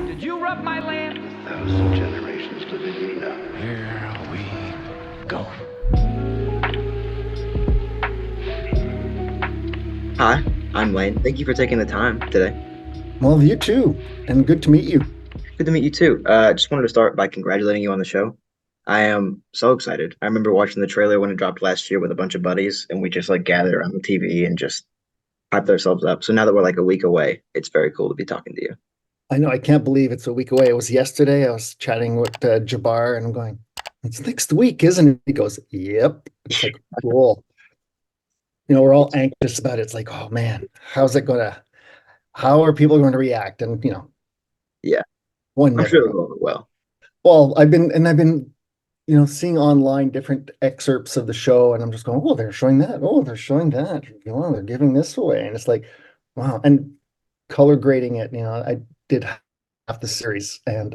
Did you rub my land? 1,000 generations to the Yuna. Here we go. Hi, I'm Lane. Thank you for taking the time today. Well, you too, and good to meet you. Good to meet you too. I just wanted to start by congratulating you on the show. I am so excited. I remember watching the trailer when it dropped last year with a bunch of buddies, and we just like gathered around the TV and just hyped ourselves up. So now that we're like a week away, it's very cool to be talking to you. I know I can't believe it's a week away. It was yesterday. I was chatting with Jabbar, and I'm going, "It's next week, isn't it?" He goes, "Yep." It's like cool. We're all anxious about it. It's like, oh man, how are people going to react? And Yeah, one I'm never sure knows. it'll go well. Well, I've been seeing online different excerpts of the show, and I'm just going, oh, they're showing that. Oh, they're showing that. They're giving this away, and it's like, wow. And color grading it, I did half the series, and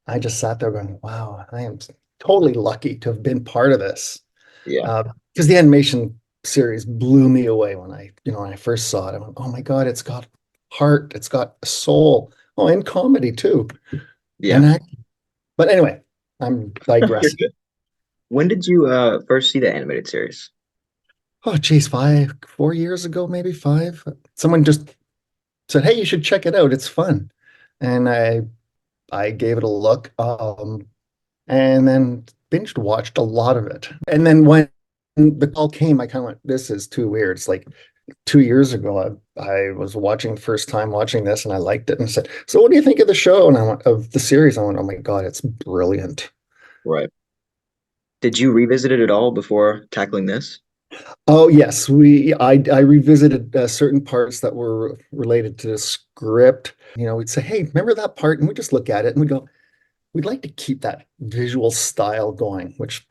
I just sat there going, wow, I am totally lucky to have been part of this. Yeah, Because the animation series blew me away when I first saw it. I went, oh my God, it's got heart, it's got soul. Oh, and comedy too. yeah. And but anyway, I'm You're digressing. good. When did you first see the animated series? Oh, geez, 4 years ago, maybe five. Someone just said, "Hey, you should check it out. It's fun," and I gave it a look, and then binged watched a lot of it. And then when the call came, I kind of went, "This is too weird." It's like 2 years ago, I was watching first time watching this, and I liked it, and said, "So, what do you think of the show?" And I went, of the series. I went, "Oh my God, it's brilliant." Right. Did you revisit it at all before tackling this? Oh yes, I revisited certain parts that were related to the script. We'd say, "Hey, remember that part?" And we just look at it and we go, "We'd like to keep that visual style going," which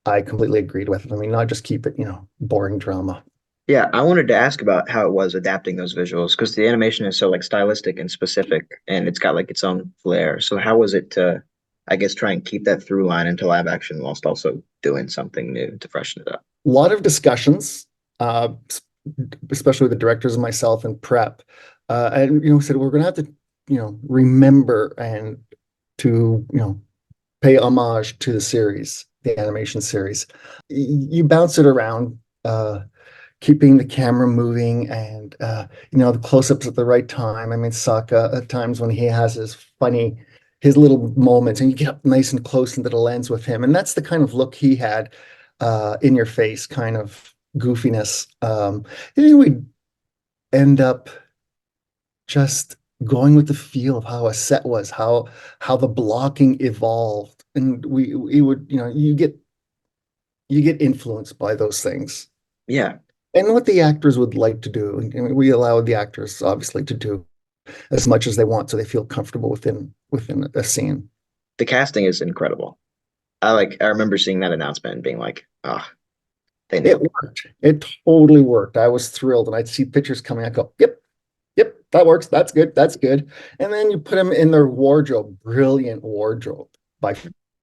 I completely agreed with. I mean, not just keep it, boring drama. Yeah, I wanted to ask about how it was adapting those visuals because the animation is so like stylistic and specific, and it's got like its own flair. So how was it to, I guess, try and keep that through line into live action whilst also doing something new to freshen it up? A lot of discussions, uh, especially with the directors and myself in prep, and said we're going to have to, remember and to pay homage to the series, the animation series. You bounce it around, keeping the camera moving and the close-ups at the right time. I mean, Sokka at times when he has his little moments, and you get up nice and close into the lens with him, and that's the kind of look he had, in your face kind of goofiness. And then we end up just going with the feel of how a set was, how the blocking evolved, and we would, you get influenced by those things Yeah, and what the actors would like to do. And we allow the actors obviously to do as much as they want so they feel comfortable within a scene. the casting is incredible. I remember seeing that announcement and being like, ah, they It nailed it. worked. It totally worked. I was thrilled, and I'd see pictures coming. I go, yep, yep, that works. That's good. That's good. And then you put them in their wardrobe, brilliant wardrobe by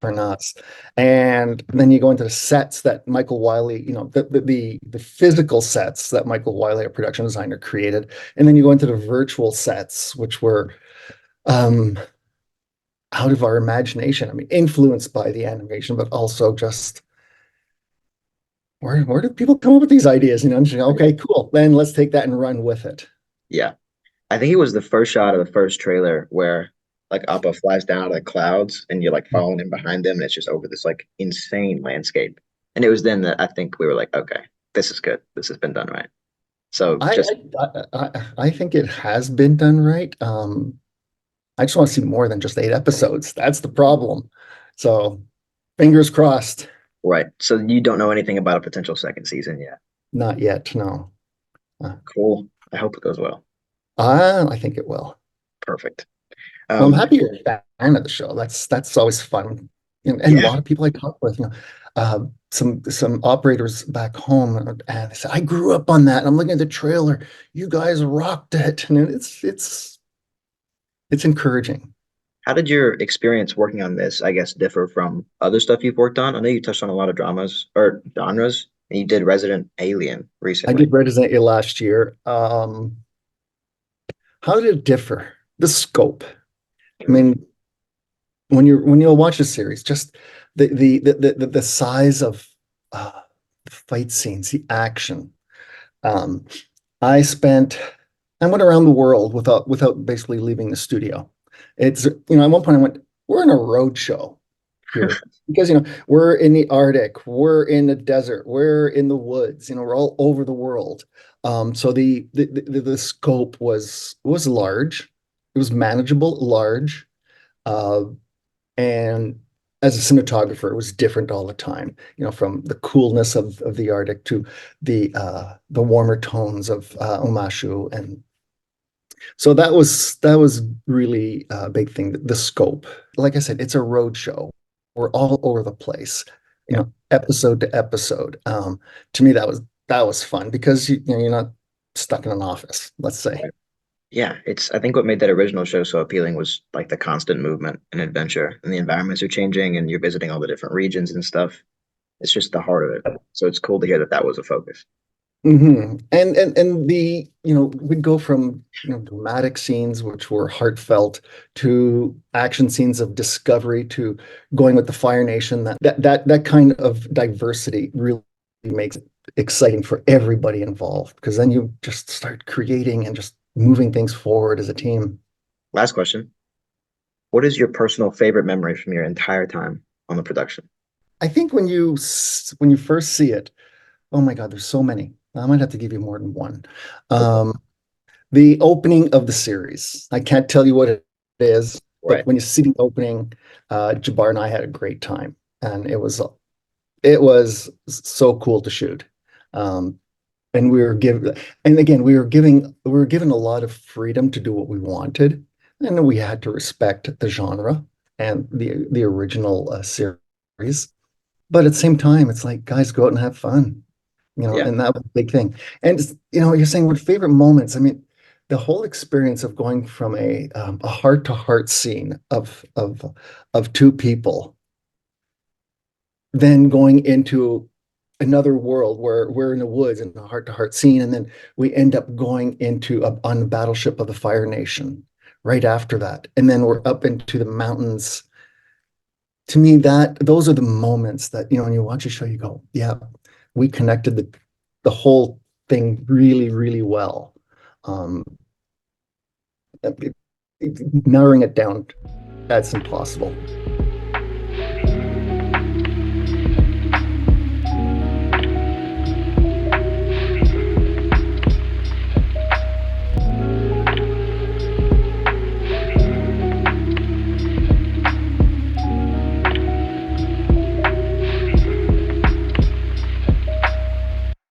Fernats. And then you go into the sets that Michael Wiley, the physical sets that Michael Wiley, a production designer, created. And then you go into the virtual sets, which were um, out of our imagination. I mean, influenced by the animation, but also just where do people come up with these ideas? And you okay, cool. Then let's take that and run with it. Yeah, I think it was the first shot of the first trailer where like Appa flies down out of the clouds and you're like following him behind them, and it's just over this like insane landscape. And it was then that I think we were like, okay, this is good. This has been done right. So I just I think it has been done right. I just want to see more than just 8 episodes. That's the problem. So fingers crossed. right. So you don't know anything about a potential second season yet. Not yet, no. Uh, Cool. I hope it goes well. I think it will. Perfect. Well, I'm Um, happy you're a fan of the show. That's always fun. And a yeah, lot of people I talk with, some operators back home, and they say, I grew up on that. And I'm looking at the trailer. You guys rocked it. And it's encouraging. how did your experience working on this, I guess, differ from other stuff you've worked on? I know you touched on a lot of dramas or genres. And you did Resident Alien I recently. did Resident Evil last year. How did it differ? The scope. I mean, when you watch a series, just the size of fight scenes, the action. Um, I spent I went around the world without basically leaving the studio. It's at one point I went, we're in a road show here because we're in the Arctic, we're in the desert, we're in the woods, we're all over the world. So the scope was large, it was manageable, large, uh, and as a cinematographer, it was different all the time. From the coolness of the Arctic to the warmer tones of Omashu, and so that was really a big thing. The scope, like I said, it's a road show. We're all over the place, Yeah. episode to episode. To me, that was fun because you're not stuck in an office, let's say. Right. Yeah, I think what made that original show so appealing was like the constant movement and adventure, and the environments are changing, and you're visiting all the different regions and stuff. It's just the heart of it. So it's cool to hear that that was a focus. And we'd go from dramatic scenes which were heartfelt to action scenes of discovery to going with the Fire Nation. That kind of diversity really makes it exciting for everybody involved, because then you just start creating and just moving things forward as a team. Last question. What is your personal favorite memory from your entire time on the production? I think when you first see it, oh my God, there's so many. I might have to give you more than one. Okay. Um, The opening of the series. I can't tell you what it is, but Right. when you see the opening, Jabbar and I had a great time, and it was so cool to shoot. Um, and we were given a lot of freedom to do what we wanted, and we had to respect the genre and the original series. But at the same time, it's like, guys, go out and have fun, Yeah. and that was a big thing. And you're saying what favorite moments? I mean, the whole experience of going from a heart-to-heart scene of two people, then going into another world where we're in the woods in a heart-to-heart scene, and then we end up going on the battleship of the Fire Nation right after that, and then we're up into the mountains. To me, those are the moments that when you watch a show, you go, yeah, we connected the whole thing really, really well. Um, Narrowing it down, that's impossible.